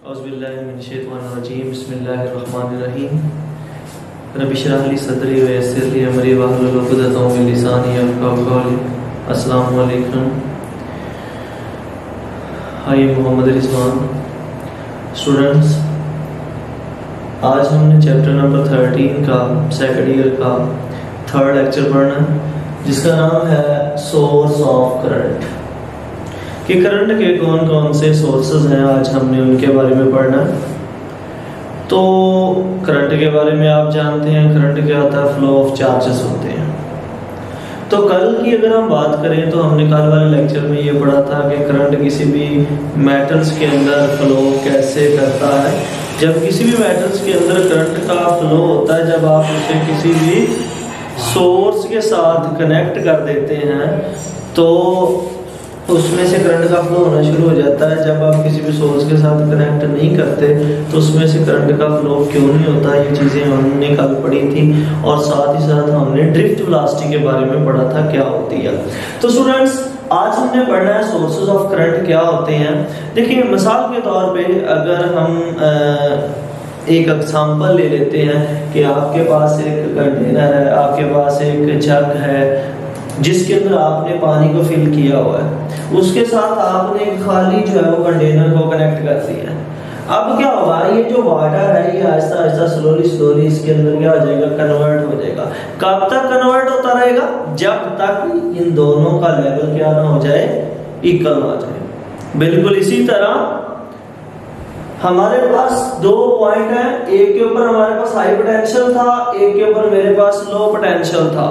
औज़ुबिल्लाहिमिनश्शैतानिर्रजीम बिस्मिल्लाहिर्रहमानिर्रहीम रब्बि इश्रह ली सदरी व यस्सिर ली अमरी वहलुल उक़दतम मिन लिसानी यफ़क़हू क़ौली। अस्सलामु अलैकुम। हाय मोहम्मद रिजवान स्टूडेंट्स, आज हमने चैप्टर नंबर 13 का सेकंड ईयर का थर्ड लेक्चर पढ़ना है, जिसका नाम है सोर्स ऑफ करंट। कि करंट के कौन कौन से सोर्सेज हैं, आज हमने उनके बारे में पढ़ना है। तो करंट के बारे में आप जानते हैं, करंट क्या होता है, फ्लो ऑफ चार्जेस होते हैं। तो कल की अगर हम बात करें तो हमने कल वाले लेक्चर में ये पढ़ा था कि करंट किसी भी मेटल्स के अंदर फ्लो कैसे करता है। जब किसी भी मेटल्स के अंदर करंट का फ्लो होता है, जब आप उसे किसी भी सोर्स के साथ कनेक्ट कर देते हैं तो उसमें से करंट का फ्लो होना शुरू हो जाता है। जब आप किसी भी सोर्स के साथ कनेक्ट नहीं करते तो उसमें से करंट का फ्लो क्यों नहीं होता, ये चीज़ें हमने कल पढ़ी थी। और साथ ही साथ हमने ड्रिफ्ट वेलोसिटी के बारे में पढ़ा था, क्या होती है। तो स्टूडेंट्स, आज हमने पढ़ना है सोर्सेज ऑफ करंट क्या होते हैं। देखिए, मिसाल के तौर पे अगर हम एक एग्जांपल ले लेते हैं कि आपके पास एक कंटेनर है, आपके पास एक जग है जिसके अंदर आपने पानी को फिल किया हुआ है, उसके साथ आपने खाली जो है वो कंटेनर को कनेक्ट कर दिया है। अब क्या होगा, ये जो वाटर है ये आहिस्ता आहिस्ता स्लोली इसके अंदर क्या हो जाएगा, कन्वर्ट हो जाएगा। कब तक कन्वर्ट होता रहेगा, जब तक इन दोनों का लेवल क्या ना हो जाए, इक्वल ना हो जाए। बिल्कुल इसी तरह हमारे पास दो पॉइंट है, एक के ऊपर हमारे पास हाई पोटेंशियल था, एक के ऊपर मेरे पास लो पोटेंशियल था।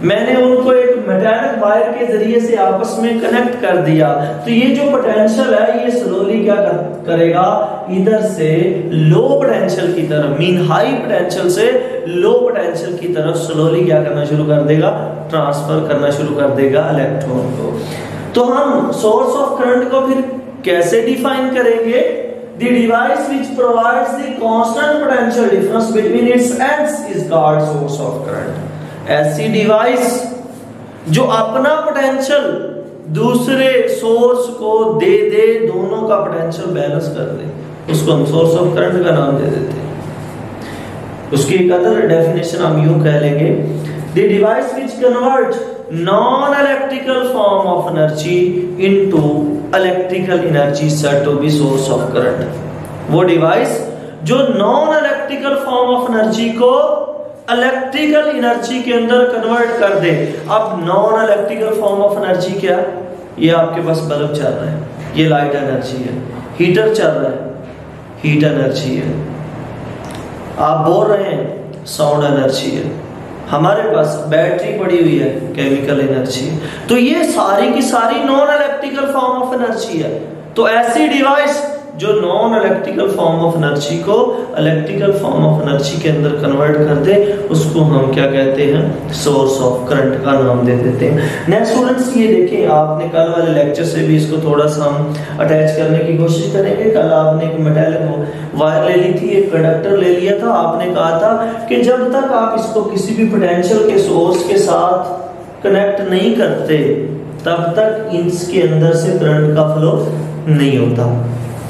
मैंने उनको एक मेटालिक वायर के जरिए से आपस में कनेक्ट कर दिया, तो ये जो पोटेंशियल है ये स्लोली क्या करेगा, इधर से लो पोटेंशियल की तरफ, मीन हाई पोटेंशियल से लो पोटेंशियल की तरफ स्लोली क्या करना शुरू कर देगा, ट्रांसफर करना शुरू कर देगा इलेक्ट्रॉन को। तो हम सोर्स ऑफ करंट को फिर कैसे डिफाइन करेंगे, The device which provides the constant potential difference between its ends is called source of current. ऐसी डिवाइस जो अपना पोटेंशियल दूसरे सोर्स को दे दे, दोनों का पोटेंशियल बैलेंस कर दे, उसको हम सोर्स ऑफ करंट का नाम दे देते हैं। उसकी एक अदर डेफिनेशन हम यूं कह लेंगे, the device which convert non electrical form of energy into electrical energy said to be source of current. वो डिवाइस जो non electrical form of energy को इलेक्ट्रिकल एनर्जी के अंदर कन्वर्ट कर दे। अब non electrical form of energy क्या, ये आपके पास बल्ब चल रहा है, ये लाइट एनर्जी है। हीटर चल रहा है, हीट एनर्जी है। आप बोल रहे हैं, साउंड एनर्जी है। हमारे पास बैटरी पड़ी हुई है, केमिकल एनर्जी है। तो ये सारी की सारी non electrical form of energy है। तो ऐसी डिवाइस जो non electrical form of energy को इलेक्ट्रिकल फॉर्म ऑफ एनर्जी के अंदर कन्वर्ट कर दे, उसको हम क्या कहते हैं, सोर्स ऑफ करंट का नाम दे देते हैं। नेक्स्ट स्टूडेंट्स, ये देखें, आपने कल वाले लेक्चर से भी इसको थोड़ा सा हम अटैच करने की कोशिश करेंगे। कल आपने एक मेटालिक वायर ले ली थी, एक कंडक्टर ले लिया था। आपने कहा था कि जब तक आप इसको किसी भी पोटेंशियल के सोर्स के साथ कनेक्ट नहीं करते, तब तक इसके अंदर से करंट का फ्लो नहीं होता।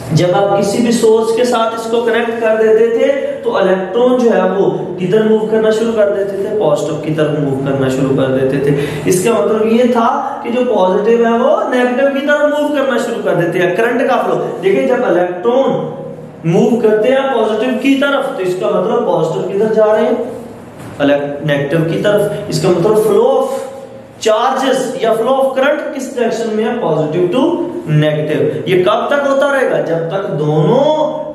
जब आप किसी भी सोर्स के साथ इसको कनेक्ट कर देते थे तो इलेक्ट्रॉन जो है वो किधर मूव करना शुरू कर देते थे, पॉजिटिव की तरफ मूव करना शुरू कर देते थे। इसका मतलब ये था कि जो पॉजिटिव है वो नेगेटिव की तरफ मूव करना शुरू कर देते हैं। करंट का फ्लो देखिए, जब इलेक्ट्रॉन मूव करते हैं पॉजिटिव की तरफ तो इसका मतलब पॉजिटिव किधर जा रहे हैं, नेगेटिव की तरफ। इसका मतलब फ्लो ऑफ चार्जेस या फ्लो ऑफ करंट किस डायरेक्शन में है, पॉजिटिव टू नेगेटिव। ये कब तक होता रहेगा, जब तक दोनों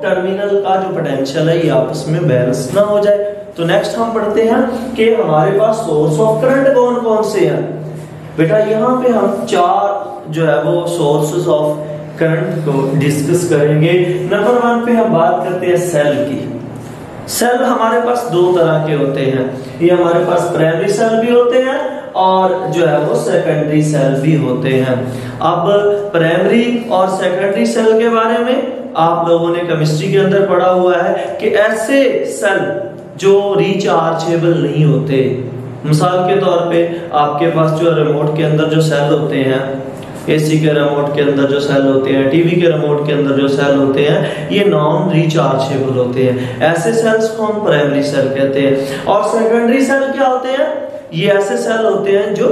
टर्मिनल का जो पोटेंशियल है ये आपस में बैलेंस ना हो जाए। तो नेक्स्ट हम पढ़ते हैं कि हमारे पास सोर्स ऑफ करंट कौन कौन से हैं। बेटा, यहाँ पे हम चार जो है वो सोर्सेस ऑफ करंट को डिस्कस करेंगे। नंबर 1 पे हम बात करते हैं सेल की। सेल हमारे पास दो तरह के होते हैं, ये हमारे पास प्राइमरी सेल भी होते हैं और जो है वो सेकेंडरी सेल भी होते हैं। अब प्राइमरी और सेकेंडरी सेल के बारे में आप लोगों ने केमिस्ट्री के अंदर पढ़ा हुआ है कि ऐसे सेल जो रिचार्जेबल नहीं होते। मिसाल के तौर पे आपके पास जो रिमोट के अंदर जो सेल होते हैं, एसी के रिमोट के अंदर जो सेल होते हैं, टीवी के रिमोट के अंदर जो सेल होते हैं, ये नॉन रिचार्जेबल होते हैं। ऐसे सेल्स को हम प्राइमरी सेल कहते हैं। और सेकेंडरी सेल क्या होते हैं? ये ऐसे सेल होते हैं जो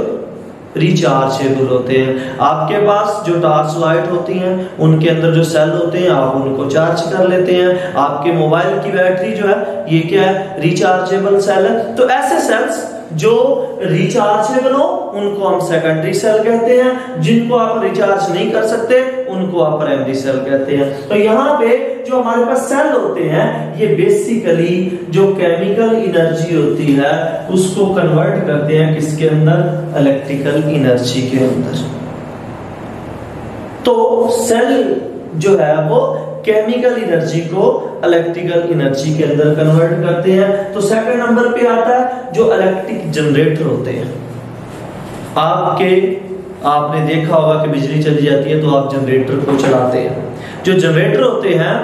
रिचार्जेबल होते हैं। आपके पास जो टॉर्च लाइट होती हैं उनके अंदर जो सेल होते हैं आप उनको चार्ज कर लेते हैं। आपके मोबाइल की बैटरी जो है ये क्या है? रिचार्जेबल सेल है। तो ऐसे सेल्स जो रिचार्जेबल हो उनको हम सेकेंडरी सेल कहते हैं। जिनको आप रिचार्ज नहीं कर सकते उनको आप प्राइमरी सेल कहते हैं। तो यहाँ पे जो हमारे पास सेल होते हैं ये बेसिकली जो केमिकल एनर्जी होती है उसको कन्वर्ट करते हैं किसके अंदर? इलेक्ट्रिकल एनर्जी के अंदर। तो सेल जो है वो केमिकल एनर्जी को इलेक्ट्रिकल एनर्जी के अंदर कन्वर्ट करते हैं। तो सेकंड नंबर पे आता है जो इलेक्ट्रिक जनरेटर होते हैं। आपने देखा होगा कि बिजली चली जाती है तो आप जनरेटर को चलाते हैं। जो जनरेटर होते हैं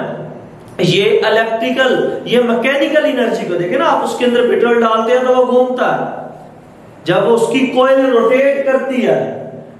ये इलेक्ट्रिकल, ये मैकेनिकल एनर्जी को देखे ना, आप उसके अंदर पेट्रोल डालते हैं तो वो घूमता है। जब उसकी कॉइल रोटेट करती है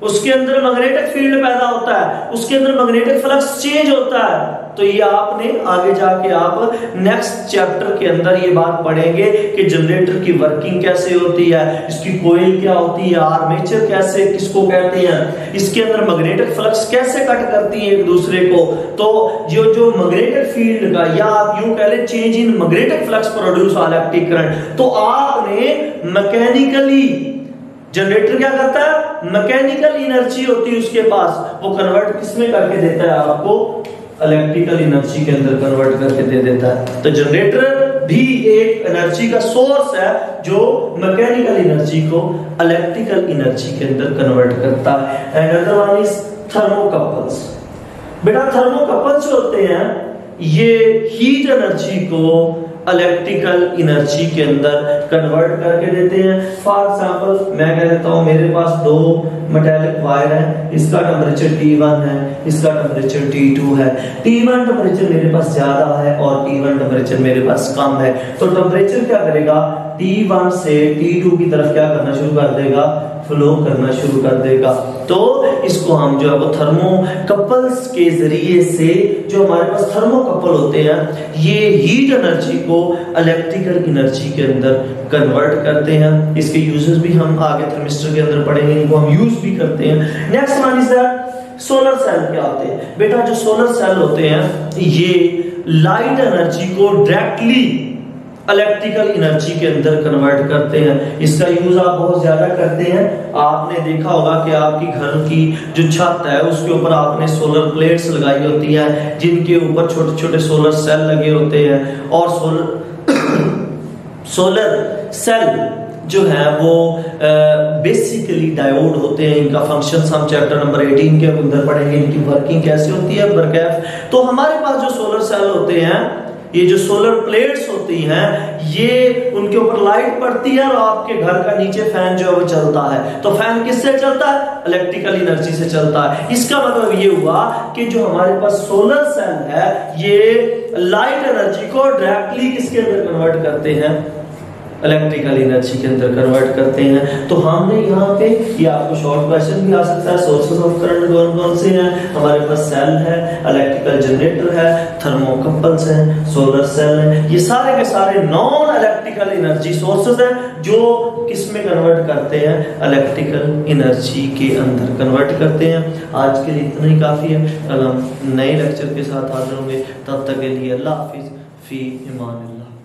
उसके अंदर मैग्नेटिक फील्ड पैदा होता है, उसके अंदर मैग्नेटिक फ्लक्स चेंज होता है। तो ये आपने आगे जाके आप नेक्स्ट चैप्टर के अंदर ये बात पढ़ेंगे कि जनरेटर की वर्किंग कैसे होती है, इसकी कोयल क्या होती है, आर्मेचर कैसे किसको कहते हैं, इसके अंदर मैग्नेटिक फ्लक्स कैसे कट करती है एक दूसरे को। तो जो मैग्नेटिक फील्ड का या आप यूं कह ले change in magnetic flux produce electric current. तो आपने मैकेनिकली जनरेटर क्या करता है? मैकेनिकल एनर्जी होती है उसके पास, वो कन्वर्ट किसमें करके देता है? आपको इलेक्ट्रिकल एनर्जी के अंदर कन्वर्ट करके दे देता है। तो जनरेटर भी एक एनर्जी का सोर्स है जो मैकेनिकल एनर्जी को इलेक्ट्रिकल एनर्जी के अंदर कन्वर्ट करता है। And other one is thermocouples. बेटा थर्मोकपल्स जो होते हैं ये हीट एनर्जी को इलेक्ट्रिकल एनर्जी के अंदर कन्वर्ट करके देते हैं। फॉर एग्जांपल मैं कह देता हूं मेरे पास दो मेटालिक वायर है, इसका टेम्परेचर T1 है, इसका टेम्परेचर T2 है। T1 टेम्परेचर मेरे पास ज्यादा है और T1 टेम्परेचर मेरे पास कम है। तो टेम्परेचर क्या करेगा? T1 से T2 की तरफ क्या करना शुरू कर देगा? फ्लो करना शुरू कर देगा। तो इसको हम जो है वो थर्मोकपल्स के जरिए से, जो हमारे पास थर्मोकपल होते हैं ये हीट एनर्जी को इलेक्ट्रिकल एनर्जी के अंदर कन्वर्ट करते हैं। इसके यूजेस भी हम आगे थर्मिस्टर के अंदर पढ़ेंगे, इनको हम यूज भी करते हैं। Next one is that solar cell क्या होते हैं? बेटा जो सोलर सेल होते हैं ये लाइट एनर्जी को डायरेक्टली इलेक्ट्रिकल एनर्जी के अंदर कन्वर्ट करते हैं। इसका यूज आप बहुत ज्यादा करते हैं। आपने देखा होगा कि आपकी घर की जो छत है उसके ऊपर आपने सोलर प्लेट्स लगाई होती हैं जिनके ऊपर छोटे छोटे सोलर सेल लगे होते हैं। और सोलर सेल जो है वो बेसिकली डायोड होते हैं। इनका फंक्शन हम चैप्टर नंबर 18 के अंदर पढ़ेंगे, इनकी वर्किंग कैसे होती है बरकैफ। तो हमारे पास जो सोलर सेल होते हैं, ये जो सोलर प्लेट्स होती हैं, ये उनके ऊपर लाइट पड़ती है और आपके घर का नीचे फैन जो है वो चलता है। तो फैन किससे चलता है? इलेक्ट्रिकल एनर्जी से चलता है। इसका मतलब ये हुआ कि जो हमारे पास सोलर सेल है ये लाइट एनर्जी को डायरेक्टली किसके अंदर कन्वर्ट करते हैं? इलेक्ट्रिकल एनर्जी के अंदर कन्वर्ट करते हैं। तो हमने यहाँ पे ये आपको शॉर्ट क्वेश्चन भी आ सकता है, सोर्सेस ऑफ करंट कौन कौन से हैं? हमारे पास सेल है, इलेक्ट्रिकल जनरेटर है, थर्मोकपल्स हैं, सोलर सेल है। ये सारे के सारे नॉन इलेक्ट्रिकल एनर्जी सोर्सेस हैं जो किस में कन्वर्ट करते हैं? इलेक्ट्रिकल एनर्जी के अंदर कन्वर्ट करते हैं। आज के लिए इतना ही काफी है। कल हम नए लेक्चर के साथ हाजिर होंगे। तब तक के लिए अल्लाह हाफिज, फी इमान अल्लाह।